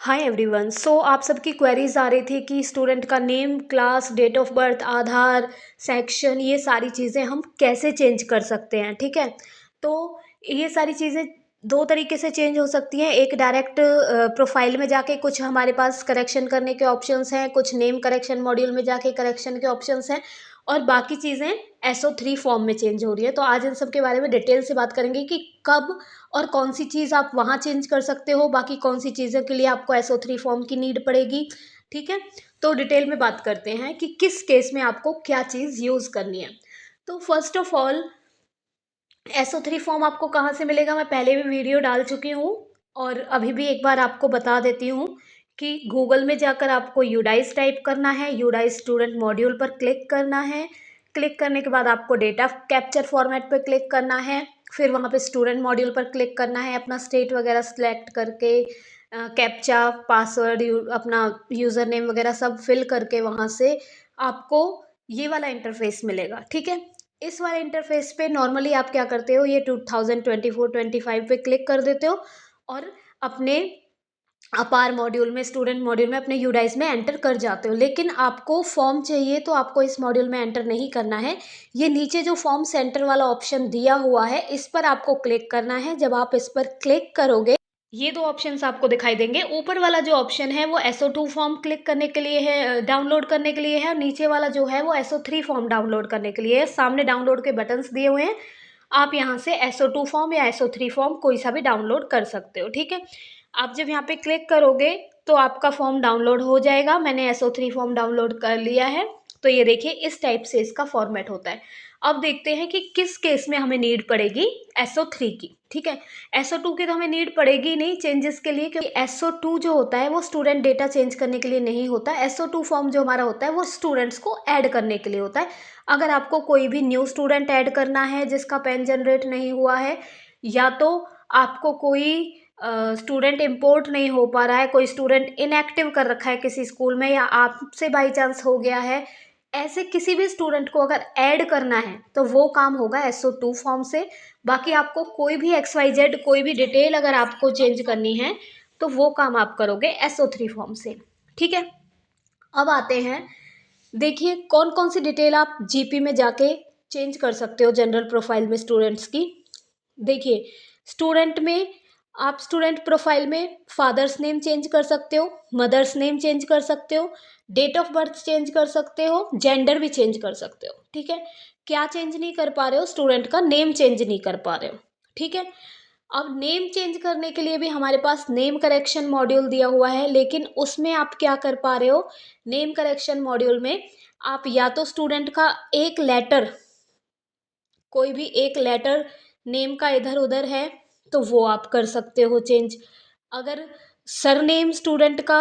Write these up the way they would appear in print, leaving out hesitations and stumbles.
Hi everyone. आप सबकी queries आ रही थी कि स्टूडेंट का name, class, date of birth, Aadhaar, section, ये सारी चीज़ें हम कैसे चेंज कर सकते हैं। ठीक है, तो ये सारी चीज़ें दो तरीके से चेंज हो सकती हैं। एक डायरेक्ट प्रोफाइल में जाके कुछ हमारे पास करेक्शन करने के ऑप्शंस हैं, कुछ नेम करेक्शन मॉड्यूल में जाके करेक्शन के ऑप्शंस हैं, और बाकी चीज़ें SO3 फॉर्म में चेंज हो रही है। तो आज इन सब के बारे में डिटेल से बात करेंगे कि कब और कौन सी चीज़ आप वहाँ चेंज कर सकते हो, बाकी कौन सी चीज़ों के लिए आपको SO3 फॉर्म की नीड पड़ेगी। ठीक है, तो डिटेल में बात करते हैं कि किस केस में आपको क्या चीज़ यूज़ करनी है। तो first of all, SO3 form आपको कहाँ से मिलेगा, मैं पहले भी वीडियो डाल चुकी हूँ और अभी भी एक बार आपको बता देती हूँ कि गूगल में जाकर आपको यूडाइस टाइप करना है, यूडाइस स्टूडेंट मॉड्यूल पर क्लिक करना है। क्लिक करने के बाद आपको डेटा कैप्चर फॉर्मेट पर क्लिक करना है, फिर वहाँ पे स्टूडेंट मॉड्यूल पर क्लिक करना है, अपना स्टेट वगैरह सेलेक्ट करके कैप्चा, पासवर्ड, अपना यूज़र नेम वगैरह सब फिल करके वहाँ से आपको ये वाला इंटरफेस मिलेगा। ठीक है, इस वाले इंटरफेस पे नॉर्मली आप क्या करते हो, ये 2024-25 पे क्लिक कर देते हो और अपने अपार मॉड्यूल में, स्टूडेंट मॉड्यूल में, अपने यूडाइस में एंटर कर जाते हो। लेकिन आपको फॉर्म चाहिए तो आपको इस मॉड्यूल में एंटर नहीं करना है। ये नीचे जो फॉर्म सेंटर वाला ऑप्शन दिया हुआ है, इस पर आपको क्लिक करना है। जब आप इस पर क्लिक करोगे, ये दो ऑप्शंस आपको दिखाई देंगे। ऊपर वाला जो ऑप्शन है वो SO2 फॉर्म क्लिक करने के लिए है, डाउनलोड करने के लिए है, और नीचे वाला जो है वो SO3 फॉर्म डाउनलोड करने के लिए है। सामने डाउनलोड के बटन्स दिए हुए हैं, आप यहाँ से SO2 फॉर्म या SO3 फॉर्म कोई सा भी डाउनलोड कर सकते हो। ठीक है, आप जब यहाँ पे क्लिक करोगे तो आपका फॉर्म डाउनलोड हो जाएगा। मैंने SO3 फॉर्म डाउनलोड कर लिया है। तो ये देखिए, इस टाइप से इसका फॉर्मेट होता है। अब देखते हैं कि किस केस में हमें नीड पड़ेगी SO3 की। ठीक है, SO2 की तो हमें नीड पड़ेगी नहीं चेंजेस के लिए, क्योंकि SO2 जो होता है वो स्टूडेंट डेटा चेंज करने के लिए नहीं होता। SO2 फॉर्म जो हमारा होता है वो स्टूडेंट्स को ऐड करने के लिए होता है। अगर आपको कोई भी न्यू स्टूडेंट ऐड करना है जिसका पेन जनरेट नहीं हुआ है, या तो आपको कोई स्टूडेंट इम्पोर्ट नहीं हो पा रहा है, कोई स्टूडेंट इनएक्टिव कर रखा है किसी स्कूल में, या आपसे बाई चांस हो गया है, ऐसे किसी भी स्टूडेंट को अगर ऐड करना है तो वो काम होगा SO2 फॉर्म से। बाकी आपको कोई भी XYZ कोई भी डिटेल अगर आपको चेंज करनी है तो वो काम आप करोगे SO3 फॉर्म से। ठीक है, अब आते हैं, देखिए कौन कौन सी डिटेल आप GP में जाके चेंज कर सकते हो जनरल प्रोफाइल में स्टूडेंट्स की। देखिए, स्टूडेंट में आप स्टूडेंट प्रोफाइल में फादर्स नेम चेंज कर सकते हो, मदर्स नेम चेंज कर सकते हो, डेट ऑफ बर्थ चेंज कर सकते हो, जेंडर भी चेंज कर सकते हो। ठीक है, क्या चेंज नहीं कर पा रहे हो, स्टूडेंट का नेम चेंज नहीं कर पा रहे हो। ठीक है, अब नेम चेंज करने के लिए भी हमारे पास नेम करेक्शन मॉड्यूल दिया हुआ है, लेकिन उसमें आप क्या कर पा रहे हो, नेम करेक्शन मॉड्यूल में आप या तो स्टूडेंट का एक लेटर, कोई भी एक लेटर नेम का इधर उधर है तो वो आप कर सकते हो चेंज। अगर सरनेम स्टूडेंट का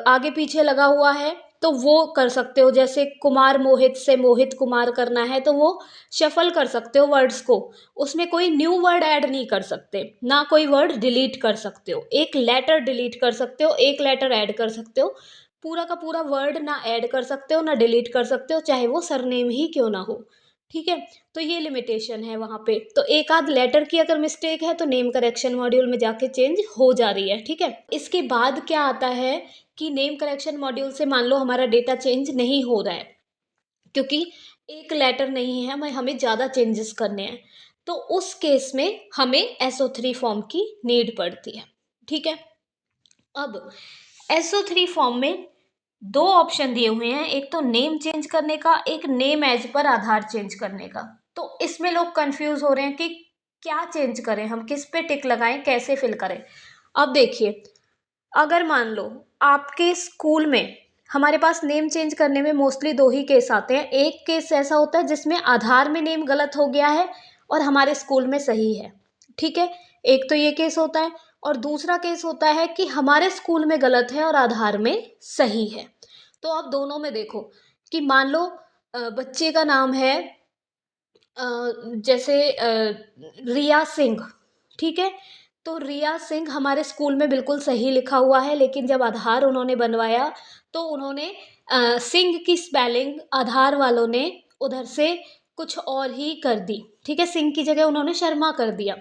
आगे पीछे लगा हुआ है तो वो कर सकते हो, जैसे कुमार मोहित से मोहित कुमार करना है तो वो शफल कर सकते हो वर्ड्स को। उसमें कोई न्यू वर्ड ऐड नहीं कर सकते, ना कोई वर्ड डिलीट कर सकते हो। एक लेटर डिलीट कर सकते हो, एक लेटर ऐड कर सकते हो। पूरा का पूरा वर्ड ना ऐड कर सकते हो ना डिलीट कर सकते हो, चाहे वो सरनेम ही क्यों ना हो। ठीक है, तो ये लिमिटेशन है वहाँ पे। तो एक आध लेटर की अगर मिस्टेक है तो नेम करेक्शन मॉड्यूल में जाके चेंज हो जा रही है। ठीक है, इसके बाद क्या आता है कि नेम करेक्शन मॉड्यूल से मान लो हमारा डेटा चेंज नहीं हो रहा है, क्योंकि एक लेटर नहीं है, हमें ज़्यादा चेंजेस करने हैं, तो उस केस में हमें SO3 फॉर्म की नीड पड़ती है। ठीक है, अब SO3 फॉर्म में दो ऑप्शन दिए हुए हैं, एक तो नेम चेंज करने का, एक नेम एज पर आधार चेंज करने का। तो इसमें लोग कंफ्यूज हो रहे हैं कि क्या चेंज करें, हम किस पे टिक लगाएं, कैसे फिल करें। अब देखिए, अगर मान लो आपके स्कूल में, हमारे पास नेम चेंज करने में मोस्टली दो ही केस आते हैं। एक केस ऐसा होता है जिसमें आधार में नेम गलत हो गया है और हमारे स्कूल में सही है। ठीक है, एक तो ये केस होता है, और दूसरा केस होता है कि हमारे स्कूल में गलत है और आधार में सही है। तो आप दोनों में देखो कि मान लो बच्चे का नाम है जैसे रिया सिंह। ठीक है, तो रिया सिंह हमारे स्कूल में बिल्कुल सही लिखा हुआ है, लेकिन जब आधार उन्होंने बनवाया तो उन्होंने सिंह की स्पेलिंग आधार वालों ने उधर से कुछ और ही कर दी। ठीक है, सिंह की जगह उन्होंने शर्मा कर दिया।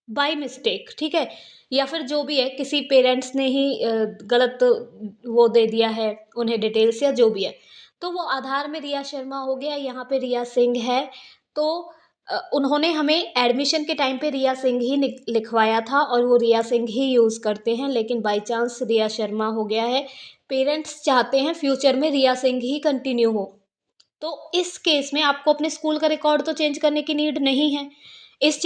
बाय मिस्टेक, ठीक है, या फिर जो भी है किसी पेरेंट्स ने ही गलत वो दे दिया है उन्हें डिटेल्स या जो भी है, तो वो आधार में रिया शर्मा हो गया, यहाँ पे रिया सिंह है। तो उन्होंने हमें एडमिशन के टाइम पे रिया सिंह ही लिखवाया था और वो रिया सिंह ही यूज़ करते हैं, लेकिन बाय चांस रिया शर्मा हो गया है। पेरेंट्स चाहते हैं फ्यूचर में रिया सिंह ही कंटिन्यू हो, तो इस केस में आपको अपने स्कूल का रिकॉर्ड तो चेंज करने की नीड नहीं है। इस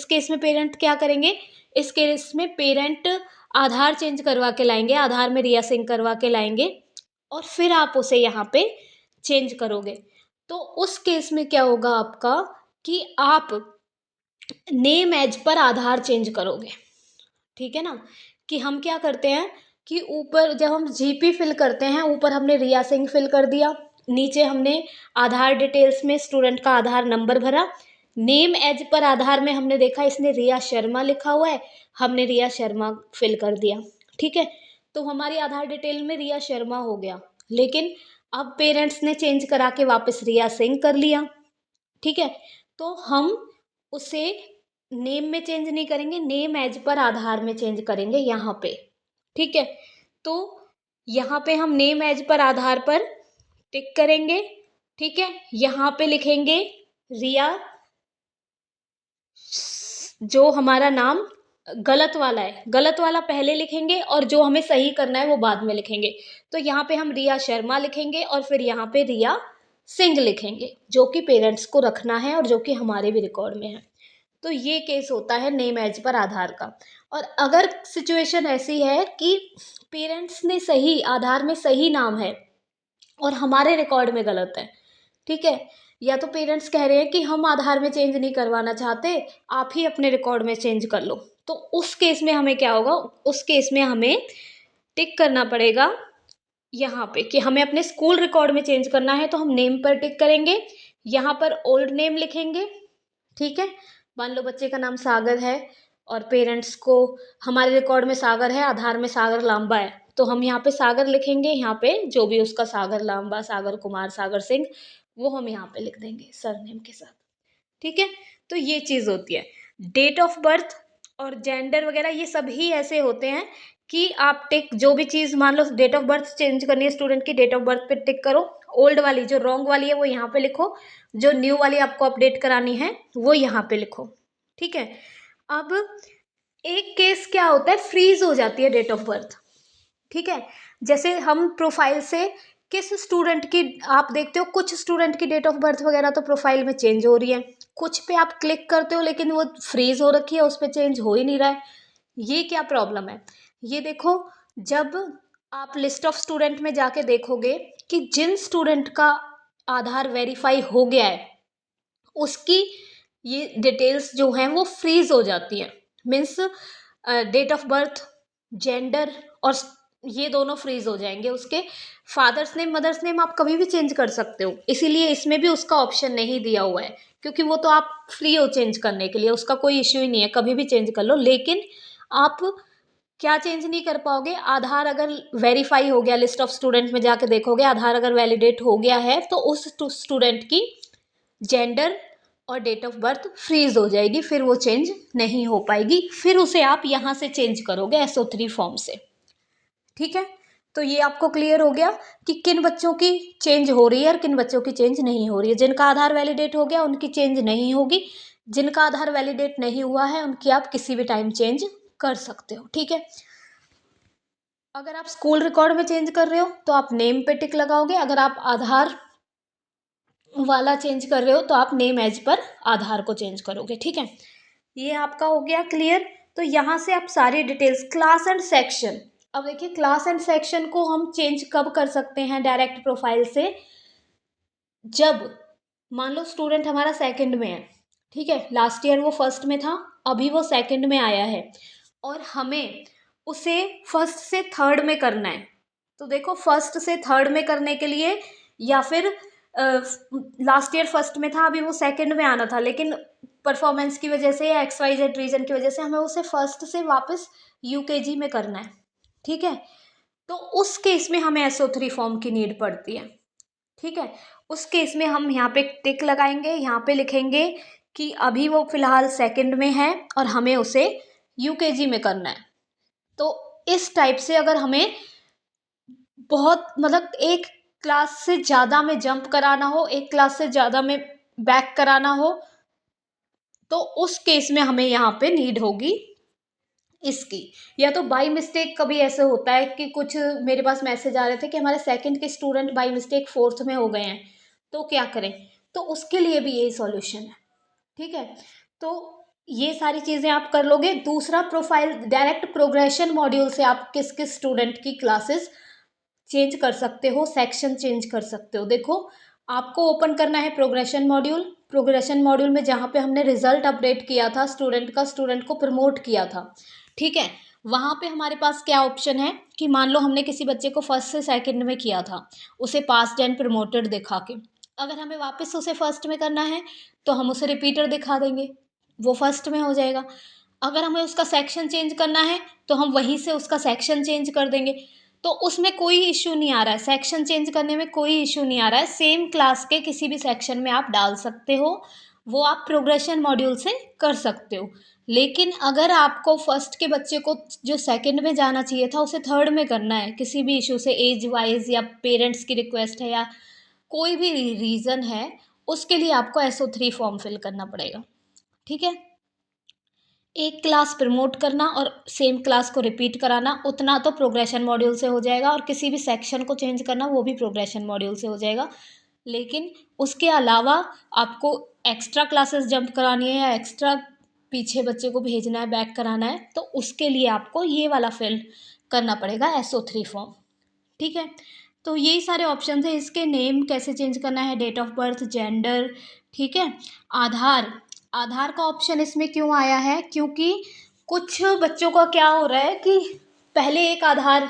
केस में पेरेंट क्या करेंगे, इस केस में पेरेंट आधार चेंज करवा के लाएंगे, आधार में रिया सिंह करवा के लाएंगे और फिर आप उसे यहाँ पे चेंज करोगे। तो उस केस में क्या होगा आपका कि आप नेम एज पर आधार चेंज करोगे, ठीक है ना। कि हम क्या करते हैं कि ऊपर जब हम जीपी फिल करते हैं, ऊपर हमने रिया सिंह फिल कर दिया, नीचे हमने आधार डिटेल्स में स्टूडेंट का आधार नंबर भरा, नेम एज पर आधार में हमने देखा इसने रिया शर्मा लिखा हुआ है, हमने रिया शर्मा फिल कर दिया, ठीक है। तो हमारी आधार डिटेल में रिया शर्मा हो गया, लेकिन अब पेरेंट्स ने चेंज करा के वापस रिया सिंह कर लिया, ठीक है। तो हम उसे नेम में चेंज नहीं करेंगे, नेम एज पर आधार में चेंज करेंगे यहाँ पे, ठीक है। तो यहाँ पे हम नेम एज पर आधार पर टिक करेंगे, ठीक है। यहाँ पे लिखेंगे रिया, जो हमारा नाम गलत वाला है, गलत वाला पहले लिखेंगे और जो हमें सही करना है वो बाद में लिखेंगे। तो यहाँ पे हम रिया शर्मा लिखेंगे और फिर यहाँ पे रिया सिंह लिखेंगे, जो कि पेरेंट्स को रखना है और जो कि हमारे भी रिकॉर्ड में है। तो ये केस होता है नेम एज पर आधार का। और अगर सिचुएशन ऐसी है कि पेरेंट्स ने सही आधार में सही नाम है और हमारे रिकॉर्ड में गलत है, ठीक है, या तो पेरेंट्स कह रहे हैं कि हम आधार में चेंज नहीं करवाना चाहते, आप ही अपने रिकॉर्ड में चेंज कर लो, तो उस केस में हमें क्या होगा, उस केस में हमें टिक करना पड़ेगा यहाँ पे कि हमें अपने स्कूल रिकॉर्ड में चेंज करना है। तो हम नेम पर टिक करेंगे, यहाँ पर ओल्ड नेम लिखेंगे, ठीक है। मान लो बच्चे का नाम सागर है और पेरेंट्स को हमारे रिकॉर्ड में सागर है, आधार में सागर लांबा है, तो हम यहाँ पे सागर लिखेंगे, यहाँ पे जो भी उसका सागर लांबा, सागर कुमार, सागर सिंह, वो हम यहाँ पे लिख देंगे सरनेम के साथ, ठीक है। तो ये चीज़ होती है। डेट ऑफ बर्थ और जेंडर वगैरह ये सभी ऐसे होते हैं कि आप टिक, जो भी चीज़ मान लो डेट ऑफ बर्थ चेंज करनी है स्टूडेंट की, डेट ऑफ बर्थ पे टिक करो, ओल्ड वाली जो रॉन्ग वाली है वो यहाँ पे लिखो, जो न्यू वाली आपको अपडेट करानी है वो यहाँ पे लिखो, ठीक है। अब एक केस क्या होता है, फ्रीज हो जाती है डेट ऑफ बर्थ, ठीक है। जैसे हम प्रोफाइल से किस स्टूडेंट की, आप देखते हो कुछ स्टूडेंट की डेट ऑफ बर्थ वगैरह तो प्रोफाइल में चेंज हो रही है, कुछ पे आप क्लिक करते हो लेकिन वो फ्रीज हो रखी है, उस पर चेंज हो ही नहीं रहा है। ये क्या प्रॉब्लम है, ये देखो, जब आप लिस्ट ऑफ स्टूडेंट में जाके देखोगे कि जिन स्टूडेंट का आधार वेरीफाई हो गया है उसकी ये डिटेल्स जो हैं वो फ्रीज हो जाती हैं, means date of birth, gender और ये दोनों फ्रीज हो जाएंगे। उसके फादर्स नेम, मदर्स नेम आप कभी भी चेंज कर सकते हो, इसीलिए इसमें भी उसका ऑप्शन नहीं दिया हुआ है, क्योंकि वो तो आप फ्री हो चेंज करने के लिए, उसका कोई इश्यू ही नहीं है, कभी भी चेंज कर लो। लेकिन आप क्या चेंज नहीं कर पाओगे, आधार अगर वेरीफाई हो गया, लिस्ट ऑफ स्टूडेंट में जाके देखोगे आधार अगर वैलिडेट हो गया है तो उस स्टूडेंट की जेंडर और डेट ऑफ बर्थ फ्रीज हो जाएगी, फिर वो चेंज नहीं हो पाएगी, फिर उसे आप यहाँ से चेंज करोगे SO3 फॉर्म से, ठीक है। तो ये आपको क्लियर हो गया कि किन बच्चों की चेंज हो रही है और किन बच्चों की चेंज नहीं हो रही है। जिनका आधार वैलिडेट हो गया उनकी चेंज नहीं होगी, जिनका आधार वैलिडेट नहीं हुआ है उनकी आप किसी भी टाइम चेंज कर सकते हो, ठीक है। अगर आप स्कूल रिकॉर्ड में चेंज कर रहे हो तो आप नेम पे टिक लगाओगे, अगर आप आधार वाला चेंज कर रहे हो तो आप नेम एज पर आधार को चेंज करोगे, ठीक है। ये आपका हो गया क्लियर। तो यहाँ से आप सारी डिटेल्स, क्लास एंड सेक्शन, अब देखिए क्लास एंड सेक्शन को हम चेंज कब कर सकते हैं डायरेक्ट प्रोफाइल से, जब मान लो स्टूडेंट हमारा सेकंड में है, ठीक है, लास्ट ईयर वो फर्स्ट में था, अभी वो सेकंड में आया है और हमें उसे फर्स्ट से थर्ड में करना है। तो देखो फर्स्ट से थर्ड में करने के लिए, या फिर लास्ट ईयर फर्स्ट में था अभी वो सेकंड में आना था, लेकिन परफॉर्मेंस की वजह से या XYZ रीजन की वजह से हमें उसे फर्स्ट से वापस UKG में करना है, ठीक है। तो उस केस में हमें SO3 फॉर्म की नीड पड़ती है, ठीक है। उस केस में हम यहाँ पे टिक लगाएंगे, यहाँ पे लिखेंगे कि अभी वो फ़िलहाल सेकंड में है और हमें उसे यूकेजी में करना है। तो इस टाइप से अगर हमें बहुत मतलब एक क्लास से ज़्यादा में जंप कराना हो, एक क्लास से ज़्यादा में बैक कराना हो, तो उस केस में हमें यहाँ पे नीड होगी इसकी। या तो बाई मिस्टेक कभी ऐसे होता है कि कुछ मेरे पास मैसेज आ रहे थे कि हमारे सेकंड के स्टूडेंट बाई मिस्टेक फोर्थ में हो गए हैं, तो क्या करें? तो उसके लिए भी यही सॉल्यूशन है। ठीक है, तो ये सारी चीज़ें आप कर लोगे। दूसरा, प्रोफाइल डायरेक्ट प्रोग्रेशन मॉड्यूल से आप किस किस स्टूडेंट की क्लासेस चेंज कर सकते हो, सेक्शन चेंज कर सकते हो। देखो, आपको ओपन करना है प्रोग्रेशन मॉड्यूल। प्रोग्रेशन मॉड्यूल में जहाँ पे हमने रिजल्ट अपडेट किया था स्टूडेंट का, स्टूडेंट को प्रमोट किया था, ठीक है, वहाँ पे हमारे पास क्या ऑप्शन है कि मान लो हमने किसी बच्चे को फर्स्ट से सेकंड में किया था, उसे पास्ड एंड प्रमोटेड दिखा के, अगर हमें वापस उसे फर्स्ट में करना है तो हम उसे रिपीटर दिखा देंगे, वो फर्स्ट में हो जाएगा। अगर हमें उसका सेक्शन चेंज करना है तो हम वहीं से उसका सेक्शन चेंज कर देंगे। तो उसमें कोई इश्यू नहीं आ रहा है, सेक्शन चेंज करने में कोई इश्यू नहीं आ रहा है। सेम क्लास के किसी भी सेक्शन में आप डाल सकते हो, वो आप प्रोग्रेशन मॉड्यूल से कर सकते हो। लेकिन अगर आपको फर्स्ट के बच्चे को जो सेकंड में जाना चाहिए था उसे थर्ड में करना है, किसी भी इशू से, एज वाइज या पेरेंट्स की रिक्वेस्ट है या कोई भी रीज़न है, उसके लिए आपको SO3 फॉर्म फिल करना पड़ेगा। ठीक है, एक क्लास प्रमोट करना और सेम क्लास को रिपीट कराना, उतना तो प्रोग्रेशन मॉड्यूल से हो जाएगा, और किसी भी सेक्शन को चेंज करना वो भी प्रोग्रेशन मॉड्यूल से हो जाएगा। लेकिन उसके अलावा आपको एक्स्ट्रा क्लासेस जंप करानी है या एक्स्ट्रा पीछे बच्चे को भेजना है, बैक कराना है, तो उसके लिए आपको ये वाला फिल करना पड़ेगा SO3 फॉर्म। ठीक है, तो यही सारे ऑप्शन है। इसके नेम कैसे चेंज करना है, डेट ऑफ बर्थ, जेंडर, ठीक है, आधार। आधार का ऑप्शन इसमें क्यों आया है? क्योंकि कुछ बच्चों का क्या हो रहा है कि पहले एक आधार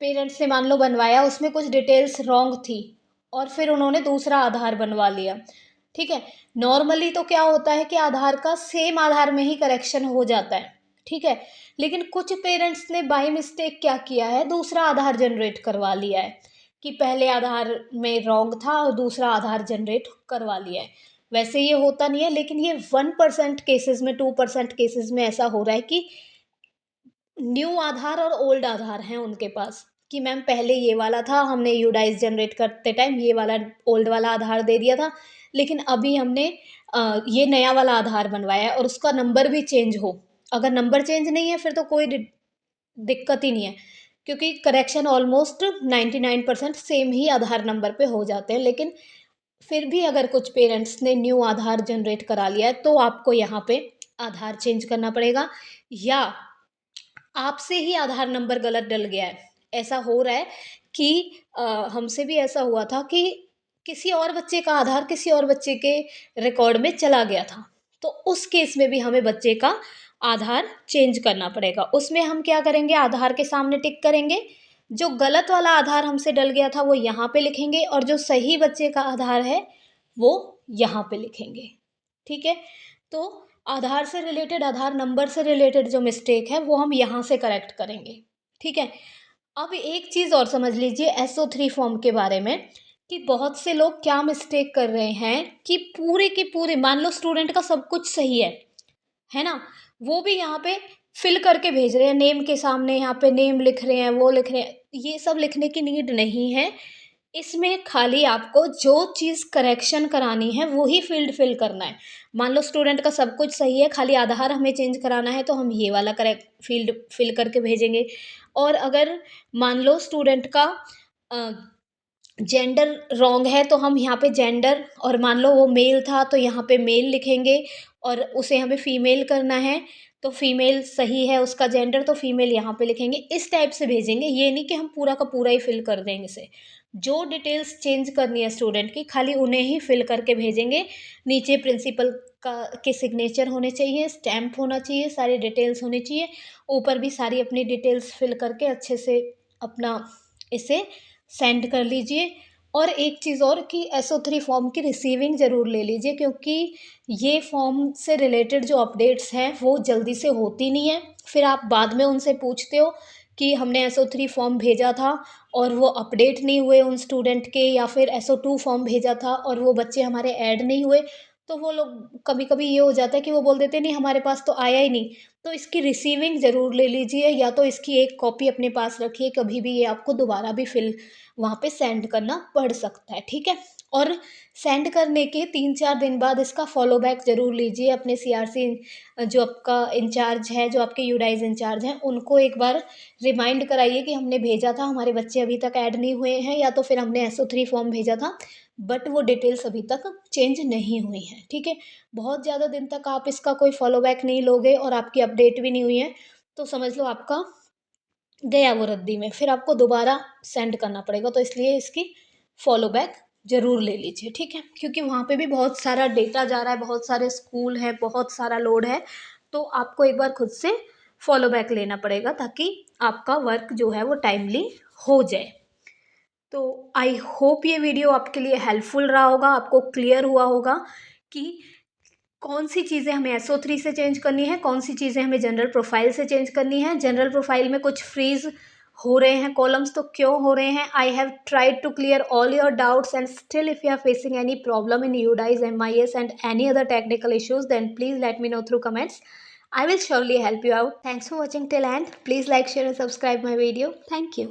पेरेंट्स ने मान लो बनवाया, उसमें कुछ डिटेल्स रॉन्ग थी और फिर उन्होंने दूसरा आधार बनवा लिया। ठीक है, नॉर्मली तो क्या होता है कि आधार का सेम आधार में ही करेक्शन हो जाता है। ठीक है, लेकिन कुछ पेरेंट्स ने बाय मिस्टेक क्या किया है, दूसरा आधार जनरेट करवा लिया है कि पहले आधार में रॉन्ग था और दूसरा आधार जनरेट करवा लिया है। वैसे ये होता नहीं है, लेकिन ये 1% केसेस में, 2% केसेस में ऐसा हो रहा है कि न्यू आधार और ओल्ड आधार हैं उनके पास, कि मैम पहले ये वाला था, हमने यूडाइस जनरेट करते टाइम ये वाला ओल्ड वाला आधार दे दिया था, लेकिन अभी हमने ये नया वाला आधार बनवाया है और उसका नंबर भी चेंज हो। अगर नंबर चेंज नहीं है फिर तो कोई दिक्कत ही नहीं है, क्योंकि करेक्शन ऑलमोस्ट 99% सेम ही आधार नंबर पे हो जाते हैं। लेकिन फिर भी अगर कुछ पेरेंट्स ने न्यू आधार जनरेट करा लिया है तो आपको यहाँ पे आधार चेंज करना पड़ेगा, या आपसे ही आधार नंबर गलत डल गया है। ऐसा हो रहा है कि हमसे भी ऐसा हुआ था कि किसी और बच्चे का आधार किसी और बच्चे के रिकॉर्ड में चला गया था, तो उस केस में भी हमें बच्चे का आधार चेंज करना पड़ेगा। उसमें हम क्या करेंगे, आधार के सामने टिक करेंगे, जो गलत वाला आधार हमसे डल गया था वो यहाँ पे लिखेंगे और जो सही बच्चे का आधार है वो यहाँ पे लिखेंगे। ठीक है, तो आधार से रिलेटेड, आधार नंबर से रिलेटेड जो मिस्टेक है वो हम यहाँ से करेक्ट करेंगे। ठीक है, अब एक चीज़ और समझ लीजिए SO3 फॉर्म के बारे में, कि बहुत से लोग क्या मिस्टेक कर रहे हैं कि पूरे के पूरे, मान लो स्टूडेंट का सब कुछ सही है ना, वो भी यहाँ पे फिल करके भेज रहे हैं, नेम के सामने यहाँ पे नेम लिख रहे हैं, वो लिख रहे हैं। ये सब लिखने की नीड नहीं है, इसमें खाली आपको जो चीज़ करेक्शन करानी है वो ही फील्ड फिल करना है। मान लो स्टूडेंट का सब कुछ सही है, खाली आधार हमें चेंज कराना है, तो हम ये वाला करेक्ट फील्ड फिल करके भेजेंगे। और अगर मान लो स्टूडेंट का जेंडर रॉन्ग है तो हम यहाँ पे जेंडर, और मान लो वो मेल था तो यहाँ पे मेल लिखेंगे, और उसे हमें फीमेल करना है तो फीमेल सही है उसका जेंडर, तो फीमेल यहाँ पे लिखेंगे। इस टाइप से भेजेंगे, ये नहीं कि हम पूरा का पूरा ही फिल कर देंगे इसे। जो डिटेल्स चेंज करनी है स्टूडेंट की, खाली उन्हें ही फिल करके भेजेंगे। नीचे प्रिंसिपल का के सिग्नेचर होने चाहिए, स्टैम्प होना चाहिए, सारी डिटेल्स होनी चाहिए, ऊपर भी सारी अपनी डिटेल्स फिल करके अच्छे से अपना इसे सेंड कर लीजिए। और एक चीज़ और कि SO3 फॉर्म की रिसीविंग ज़रूर ले लीजिए, क्योंकि ये फॉर्म से रिलेटेड जो अपडेट्स हैं वो जल्दी से होती नहीं है। फिर आप बाद में उनसे पूछते हो कि हमने SO3 फॉर्म भेजा था और वो अपडेट नहीं हुए उन स्टूडेंट के, या फिर SO2 फॉर्म भेजा था और वो बच्चे हमारे ऐड नहीं हुए, तो वो लोग कभी कभी ये हो जाता है कि वो बोल देते हैं नहीं हमारे पास तो आया ही नहीं। तो इसकी रिसीविंग ज़रूर ले लीजिए, या तो इसकी एक कॉपी अपने पास रखिए, कभी भी ये आपको दोबारा भी फिल वहाँ पे सेंड करना पड़ सकता है, ठीक है। और सेंड करने के 3-4 दिन बाद इसका फॉलो बैक ज़रूर लीजिए अपने सीआरसी जो आपका इंचार्ज है, जो आपके यूडाइज इंचार्ज हैं, उनको एक बार रिमाइंड कराइए कि हमने भेजा था, हमारे बच्चे अभी तक ऐड नहीं हुए हैं, या तो फिर हमने SO3 फॉर्म भेजा था बट वो डिटेल्स अभी तक चेंज नहीं हुई हैं, ठीक है। बहुत ज़्यादा दिन तक आप इसका कोई फॉलो बैक नहीं लोगे और आपकी अपडेट भी नहीं हुई है, तो समझ लो आपका गया वो रद्दी में, फिर आपको दोबारा सेंड करना पड़ेगा। तो इसलिए इसकी फॉलो बैक ज़रूर ले लीजिए, ठीक है, क्योंकि वहाँ पे भी बहुत सारा डेटा जा रहा है, बहुत सारे स्कूल हैं, बहुत सारा लोड है, तो आपको एक बार खुद से फॉलो बैक लेना पड़ेगा ताकि आपका वर्क जो है वो टाइमली हो जाए। तो आई होप ये वीडियो आपके लिए हेल्पफुल रहा होगा, आपको क्लियर हुआ होगा कि कौन सी चीज़ें हमें SO3 से चेंज करनी है, कौन सी चीज़ें हमें जनरल प्रोफाइल से चेंज करनी है। जनरल प्रोफाइल में कुछ फ्रीज हो रहे हैं कॉलम्स, तो क्यों हो रहे हैं? I have tried to clear all your doubts and still if you are facing any problem in UDIs, MIS and any other technical issues, then please let me know through comments. I will surely help you out. Thanks for watching till end. Please like, share and subscribe my video. Thank you.